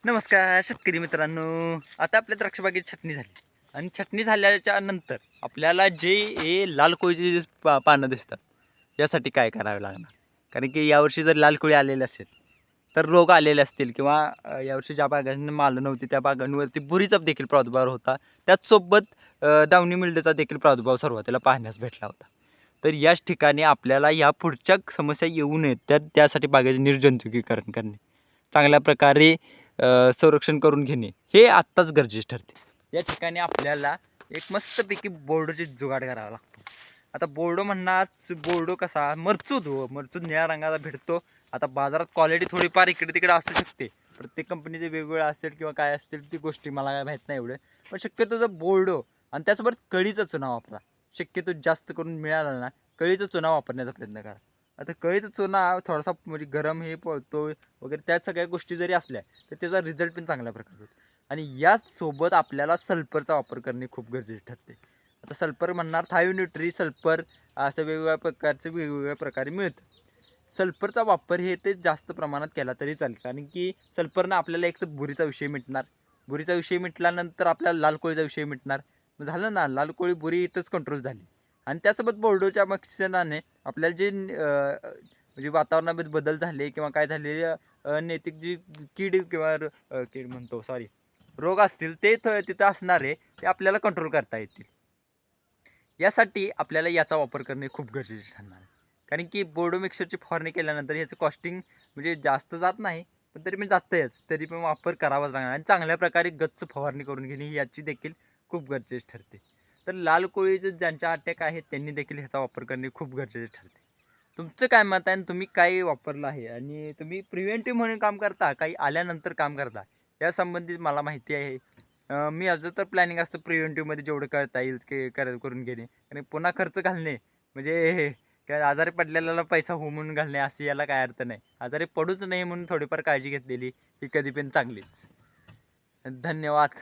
नमस्कार शेतकरी मित्रांनो. आता आपल्या द्राक्षबागेत छटणी झाली आणि छटणी झाल्याच्या नंतर आपल्याला जे हे लाल कोळीचे जे पानं दिसतात यासाठी काय करावे लागणार? कारण की यावर्षी जर लाल कोळी आलेले असेल तर रोग आलेले असतील किंवा यावर्षी ज्या बागांना मालं नव्हती त्या बागांवरती बुरीचा देखील प्रादुर्भाव होता. त्याचसोबत डावणी मिल्डेचा देखील प्रादुर्भाव सुरुवातीला पाहण्यास भेटला होता. तर याच ठिकाणी आपल्याला या पुढच्या समस्या येऊ नयेत त्यासाठी बागेचे निर्जंतुकीकरण करणे, चांगल्या प्रकारे संरक्षण करून घेणे हे आत्ताच गरजेचे ठरते. या ठिकाणी आपल्याला एक मस्तपैकी बोर्डोची जुगाड करावा लागतो. आता बोर्डो म्हणणार, बोर्डो कसा मरचूद मरचूद निळ्या रंगाचा भेटतो. आता बाजारात क्वालिटी थोडीफार इकडे तिकडे असू शकते, प्रत्येक कंपनीचे वेगवेगळं असेल किंवा काय असतील ती गोष्टी मला काय माहीत नाही एवढे, पण शक्यतो जर बोर्डो आणि त्यासोबत कळीचा चुना वापरा. शक्यतो जास्त करून मिळाला ना कळीचा चुना वापरण्याचा प्रयत्न करा. आता कळीचा चुना थोडासा म्हणजे गरम हे पळतो वगैरे त्या सगळ्या गोष्टी जरी असल्या तर त्याचा रिझल्ट पण चांगल्या प्रकारे होतो. आणि याचसोबत आपल्याला सल्फरचा वापर करणे खूप गरजेचे ठरते. आता सल्फर म्हणणार थायोन्यूट्री सल्फर असं वेगवेगळ्या प्रकारचे वेगवेगळ्या प्रकारे मिळतं. सल्फरचा वापर हे ते जास्त प्रमाणात केला तरी चालेल, कारण की सल्फरनं आपल्याला एक तर बुरीचा विषय मिटणार. बुरीचा विषय मिटल्यानंतर आपल्याला लाल कोळीचा विषय मिटणार. झालं ना, लाल कोळी बुरी इथंच कंट्रोल झाली. आणि त्यासोबत बोर्डोच्या मिश्रणाने आपल्याला जे म्हणजे वातावरणामध्ये बदल झाले किंवा काय झालेले अनैतिक जी कीड किंवा कीड म्हणतो सॉरी रोग असतील ते तिथं असणारे ते आपल्याला कंट्रोल करता येतील. यासाठी आपल्याला याचा वापर करणे खूप गरजेचे ठरणार आहे. कारण की बोर्डो मिक्सरची फवारणी केल्यानंतर ह्याचं कॉस्टिंग म्हणजे जास्त जात नाही, पण तरी पण जातंच. तरी पण वापर करावाच लागणार आणि चांगल्या प्रकारे गच्च फवारणी करून घेणे याची देखील खूप गरजेचे ठरते. तर लाल कोळीचे ज्यांच्या अटॅक आहेत त्यांनी देखील ह्याचा वापर करणे खूप गरजेचे ठरते. तुमचं काय मत आहे आणि तुम्ही काय वापरलं आहे आणि तुम्ही प्रिव्हेंटिव्ह म्हणून काम करता काही आल्यानंतर काम करता यासंबंधित मला माहिती आहे. मी अजून तर प्लॅनिंग असतं प्रिव्हेंटिव्हमध्ये जेवढं करता येईल ते करून घेणे आणि पुन्हा खर्च घालणे म्हणजे काय आजारी पडलेल्याला पैसा हो म्हणून घालणे असे याला काय अर्थ नाही. आजारी पडूच नाही म्हणून थोडीफार काळजी घेतलेली ही कधी पण चांगलीच. धन्यवाद.